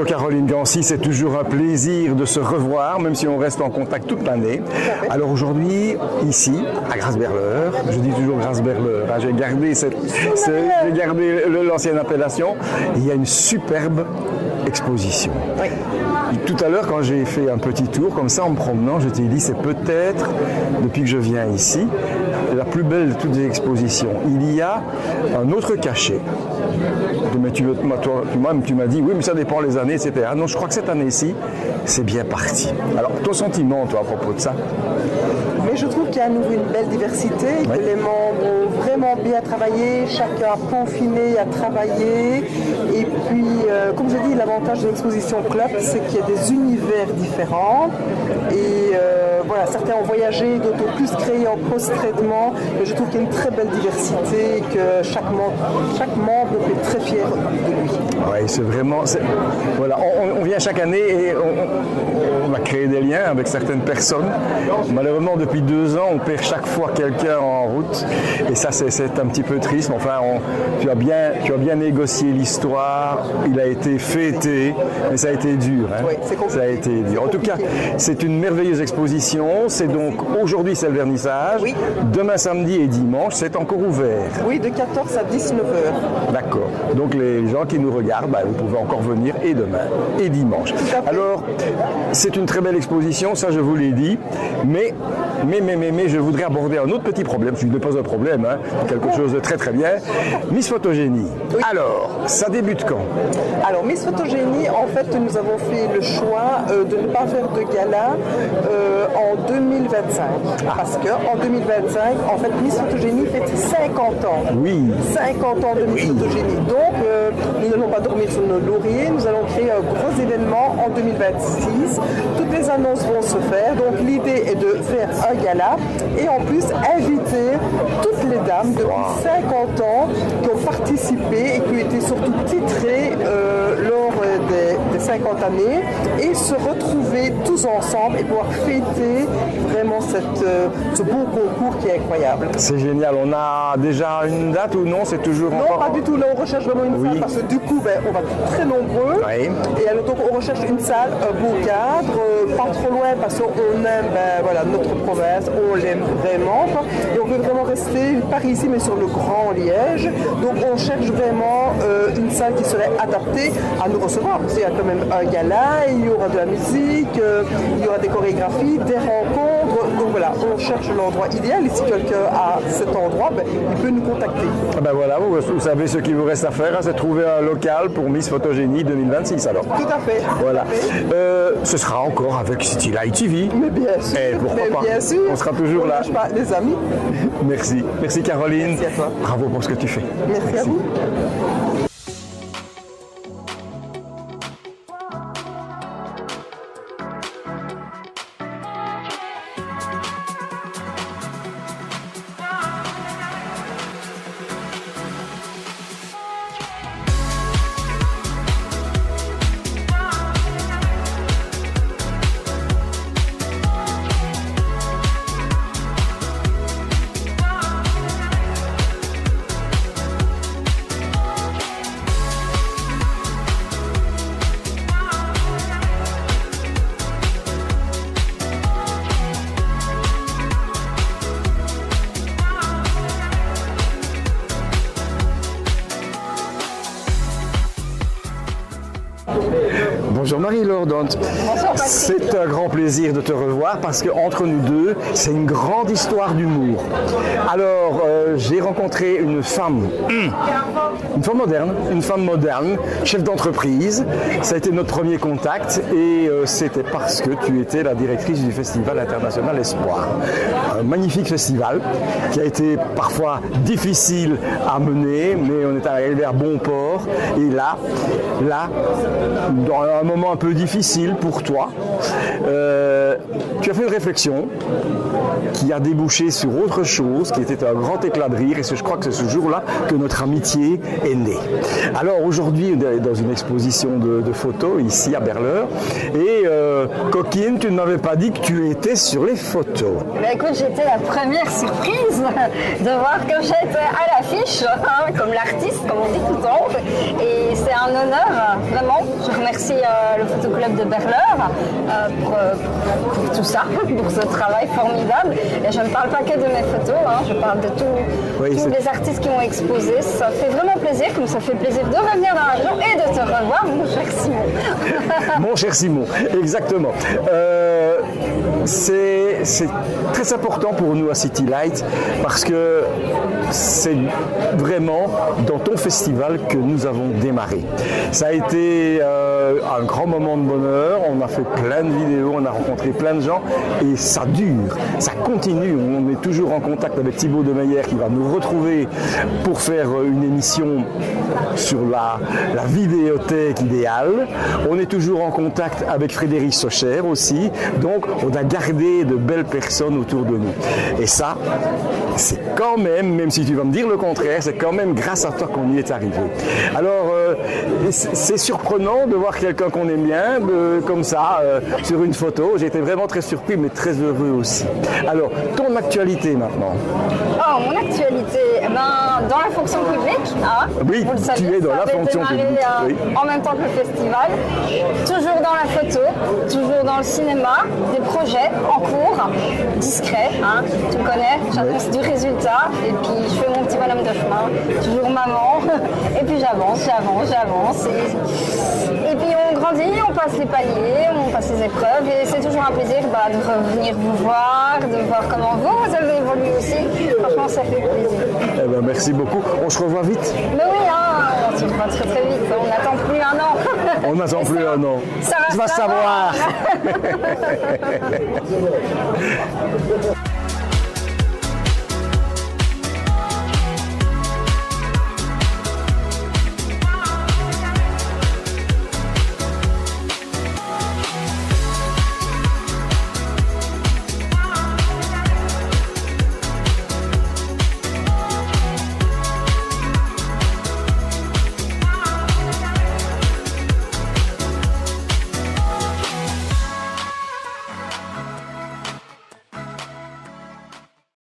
Hello Caroline Gancy, c'est toujours un plaisir de se revoir, même si on reste en contact toute l'année. Alors aujourd'hui, ici, à Grasberleur, je dis toujours Grasberleur, hein, j'ai gardé l'ancienne appellation, il y a une superbe exposition. Oui. Tout à l'heure, quand j'ai fait un petit tour, comme ça, en me promenant, je t'ai dit, c'est peut-être, depuis que je viens ici, la plus belle de toutes les expositions. Il y a un autre cachet. Mais tu m'as dit, oui, mais ça dépend les années, etc. Non, je crois que cette année-ci, c'est bien parti. Alors, ton sentiment, toi, à propos de ça? Mais je trouve qu'il y a à nouveau une belle diversité, que les membres ont vraiment bien travaillé, chacun a peaufiné, a travaillé. Et puis, comme je dis, l'avantage de l'exposition club, c'est qu'il y a des univers différents. Et voilà, certains ont voyagé, d'autres ont plus créé en post-traitement. Mais je trouve qu'il y a une très belle diversité et que chaque membre peut être très fier de lui. Oui, c'est vraiment... Voilà, on vient chaque année et on a créé des liens avec certaines personnes. Malheureusement, depuis 2 ans, on perd chaque fois quelqu'un en route. Et ça, c'est un petit peu triste. Mais enfin, tu as bien négocié l'histoire. Il a été fêté, mais ça a été dur. Hein. Oui, c'est compliqué. Ça a été dur. En tout cas, c'est une merveilleuse exposition. C'est donc aujourd'hui, c'est le vernissage. Oui. Demain, samedi et dimanche, c'est encore ouvert. Oui, de 14 à 19h. D'accord. Donc les gens qui nous regardent, vous pouvez encore venir et demain et dimanche. Alors, c'est une très belle exposition, ça je vous l'ai dit, mais je voudrais aborder un autre petit problème, ce n'est pas un problème, hein, quelque chose de très très bien. Miss Photogénie. Oui. Alors, ça débute quand? Alors, Miss Photogénie, en fait, nous avons fait le choix de ne pas faire de gala en 2025. Parce qu'en 2025, en fait, Miss Photogénie fête 50 ans. Oui. 50 ans de Miss Photogénie. Donc, nous n'allons pas dormir sur nos lauriers, nous allons créer un gros événement en 2026. Toutes les annonces vont se faire. Donc, l'idée est de faire un gala et en plus inviter toutes les dames depuis 50 ans qui ont participé et qui ont été surtout titrées lors des 50 années et se retrouver tous ensemble et pouvoir fêter vraiment ce beau concours qui est incroyable. C'est génial. On a déjà une date ou non? C'est toujours non, encore... pas du tout. Là, on recherche vraiment une salle parce que du coup, on va être très nombreux. Oui. Et alors, donc, on recherche une salle, un beau cadre, pas trop loin parce qu'on aime notre province, on l'aime vraiment. Et on veut vraiment rester, pas ici, mais sur le Grand Liège. Donc, on cherche vraiment une salle qui serait adaptée à nous recevoir. Parce qu'il y a quand même un gala, il y aura de la musique, il y aura des chorégraphies, des rencontres. Donc voilà, on cherche l'endroit idéal. Et si quelqu'un a cet endroit, il peut nous contacter. Voilà, vous savez ce qu'il vous reste à faire, hein, c'est trouver un local pour Miss Photogénie 2026 alors. Tout à fait. Voilà. Ce sera encore avec City Light TV. Mais bien sûr. Et pourquoi pas. Bien sûr. On sera toujours là. Pas, les amis. Merci. Merci Caroline. Merci à toi. Bravo pour ce que tu fais. Merci. À vous. Bonjour Marie-Laure Dont. C'est un grand plaisir de te revoir parce qu'entre nous deux, c'est une grande histoire d'humour. Alors, j'ai rencontré une femme moderne, chef d'entreprise. Ça a été notre premier contact et c'était parce que tu étais la directrice du Festival International Espoir. Un magnifique festival qui a été parfois difficile à mener, mais on est arrivé à bon port. Et là, dans un moment un peu difficile pour toi, tu as fait une réflexion qui a débouché sur autre chose, qui était un grand éclat de rire, et je crois que c'est ce jour-là que notre amitié est née. Alors aujourd'hui, on est dans une exposition de photos ici à Berleur, et Coquine, tu ne m'avais pas dit que tu étais sur les photos. Bah écoute, j'étais la première surprise de voir que j'étais à l'affiche, hein, comme l'artiste, comme on dit tout le temps, et c'est un honneur, vraiment. Je remercie le Photoclub de Berleur pour tout ça, pour ce travail formidable. Et je ne parle pas que de mes photos, hein, je parle de tous les artistes qui ont exposé. Ça fait vraiment plaisir, comme ça fait plaisir de revenir dans l'avion et de te revoir, mon cher Simon. Mon cher Simon, exactement. C'est très important pour nous à City Light parce que c'est vraiment dans ton festival que nous avons démarré. Ça a été un grand moment de bonheur, on a fait plein de vidéos, on a rencontré plein de gens et ça dure, ça continue. On est toujours en contact avec Thibaut Demeyer qui va nous retrouver pour faire une émission sur la vidéothèque idéale. On est toujours en contact avec Frédéric Socher aussi, donc on a gardé de belles personnes autour de nous. Et ça, c'est quand même si tu vas me dire le contraire, c'est quand même grâce à toi qu'on y est arrivé. Alors, c'est surprenant de voir quelqu'un qu'on aime bien, comme ça, sur une photo. J'ai été vraiment très surpris, mais très heureux aussi. Alors, ton actualité maintenant. Oh, mon actualité, dans la fonction publique, hein, oui, vous le savez, tu es dans la fonction publique. Oui. En même temps que le festival, toujours dans la photo, toujours dans le cinéma, des projets en cours, discrets, hein, tu me connais, j'annonce du résultat, et puis je fais mon petit bonhomme de chemin, toujours maman, et puis j'avance, et puis on grandit, on passe les paliers, on passe les épreuves, et c'est toujours un plaisir de revenir vous voir, de voir comment vous avez évolué aussi. Franchement, ça fait plaisir. Eh ben, merci beaucoup. On se revoit vite. Mais oui, hein, on se revoit très très vite. On n'attend plus un an. On n'attend plus un an. Ça va savoir.